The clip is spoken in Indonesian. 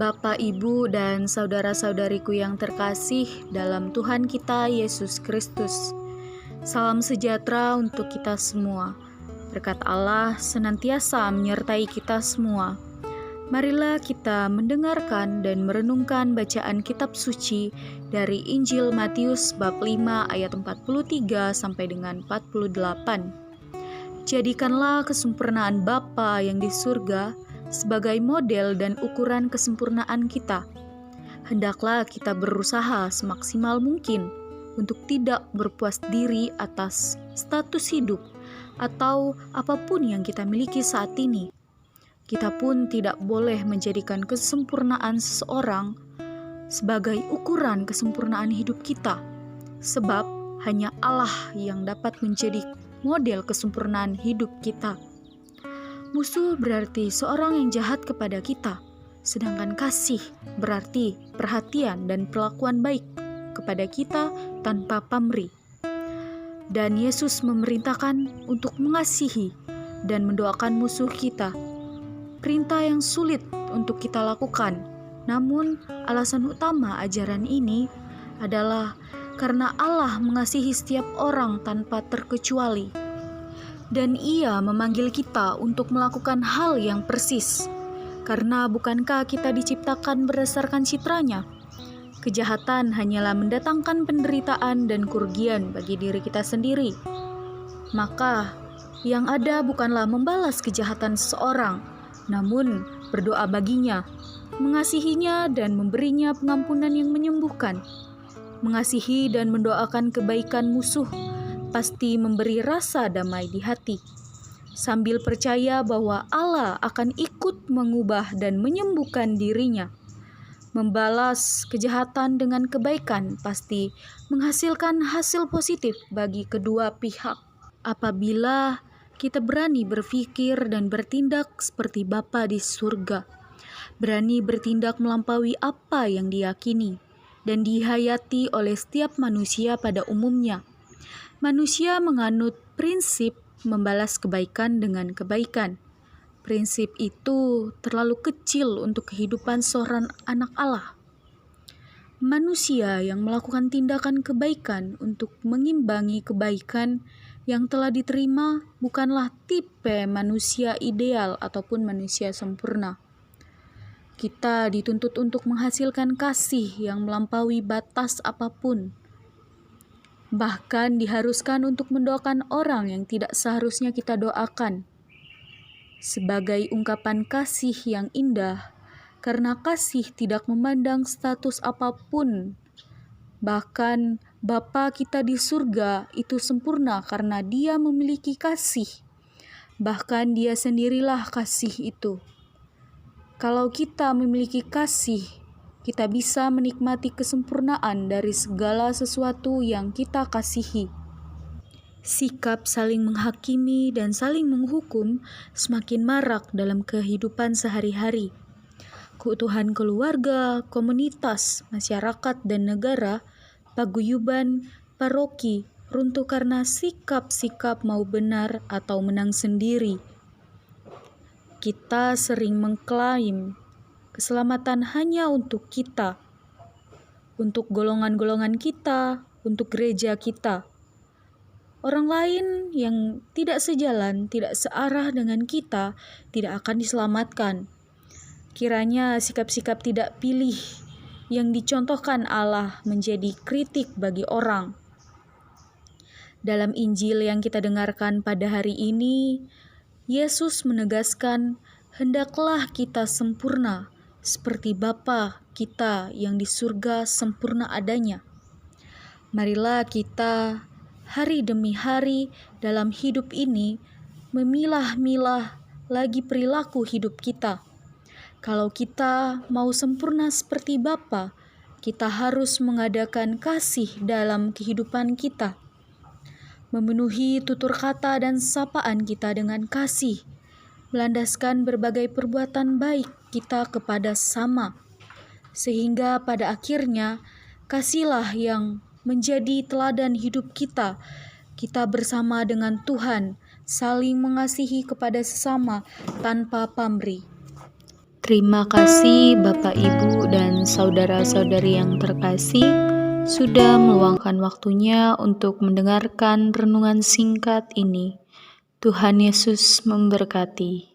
Bapak, Ibu, dan saudara-saudariku yang terkasih dalam Tuhan kita Yesus Kristus. Salam sejahtera untuk kita semua. Berkat Allah senantiasa menyertai kita semua. Marilah kita mendengarkan dan merenungkan bacaan kitab suci dari Injil Matius bab 5 ayat 43 sampai dengan 48. Jadikanlah kesempurnaan Bapa yang di surga sebagai model dan ukuran kesempurnaan kita. Hendaklah kita berusaha semaksimal mungkin untuk tidak berpuas diri atas status hidup atau apapun yang kita miliki saat ini. Kita pun tidak boleh menjadikan kesempurnaan seseorang sebagai ukuran kesempurnaan hidup kita, sebab hanya Allah yang dapat menjadi model kesempurnaan hidup kita. Musuh berarti seorang yang jahat kepada kita, sedangkan kasih berarti perhatian dan perlakuan baik kepada kita tanpa pamrih. Dan Yesus memerintahkan untuk mengasihi dan mendoakan musuh kita. Perintah yang sulit untuk kita lakukan, namun alasan utama ajaran ini adalah karena Allah mengasihi setiap orang tanpa terkecuali. Dan Ia memanggil kita untuk melakukan hal yang persis. Karena bukankah kita diciptakan berdasarkan citranya? Kejahatan hanyalah mendatangkan penderitaan dan kerugian bagi diri kita sendiri. Maka, yang ada bukanlah membalas kejahatan seseorang, namun berdoa baginya, mengasihinya dan memberinya pengampunan yang menyembuhkan. Mengasihi dan mendoakan kebaikan musuh pasti memberi rasa damai di hati, sambil percaya bahwa Allah akan ikut mengubah dan menyembuhkan dirinya. Membalas kejahatan dengan kebaikan pasti menghasilkan hasil positif bagi kedua pihak. Apabila kita berani berpikir dan bertindak seperti Bapa di surga, berani bertindak melampaui apa yang diyakini dan dihayati oleh setiap manusia pada umumnya. Manusia menganut prinsip membalas kebaikan dengan kebaikan. Prinsip itu terlalu kecil untuk kehidupan seorang anak Allah. Manusia yang melakukan tindakan kebaikan untuk mengimbangi kebaikan yang telah diterima bukanlah tipe manusia ideal ataupun manusia sempurna. Kita dituntut untuk menghasilkan kasih yang melampaui batas apapun. Bahkan diharuskan untuk mendoakan orang yang tidak seharusnya kita doakan. Sebagai ungkapan kasih yang indah, karena kasih tidak memandang status apapun. Bahkan Bapa kita di surga itu sempurna karena Dia memiliki kasih. Bahkan Dia sendirilah kasih itu. Kalau kita memiliki kasih, kita bisa menikmati kesempurnaan dari segala sesuatu yang kita kasihi. Sikap saling menghakimi dan saling menghukum semakin marak dalam kehidupan sehari-hari. Keutuhan keluarga, komunitas, masyarakat, dan negara, paguyuban, paroki, runtuh karena sikap-sikap mau benar atau menang sendiri. Kita sering mengklaim keselamatan hanya untuk kita, untuk golongan-golongan kita, untuk gereja kita. Orang lain yang tidak sejalan, tidak searah dengan kita, tidak akan diselamatkan. Kiranya sikap-sikap tidak pilih yang dicontohkan Allah menjadi kritik bagi orang. Dalam Injil yang kita dengarkan pada hari ini, Yesus menegaskan, hendaklah kita sempurna, seperti Bapa kita yang di surga sempurna adanya. Marilah kita hari demi hari dalam hidup ini memilah-milah lagi perilaku hidup kita. Kalau kita mau sempurna seperti Bapa, kita harus mengadakan kasih dalam kehidupan kita. Memenuhi tutur kata dan sapaan kita dengan kasih, melandaskan berbagai perbuatan baik kita kepada sesama, sehingga pada akhirnya kasihlah yang menjadi teladan hidup kita. Kita bersama dengan Tuhan saling mengasihi kepada sesama tanpa pamrih. Terima kasih Bapak, Ibu, dan saudara-saudari yang terkasih sudah meluangkan waktunya untuk mendengarkan renungan singkat ini. Tuhan Yesus memberkati.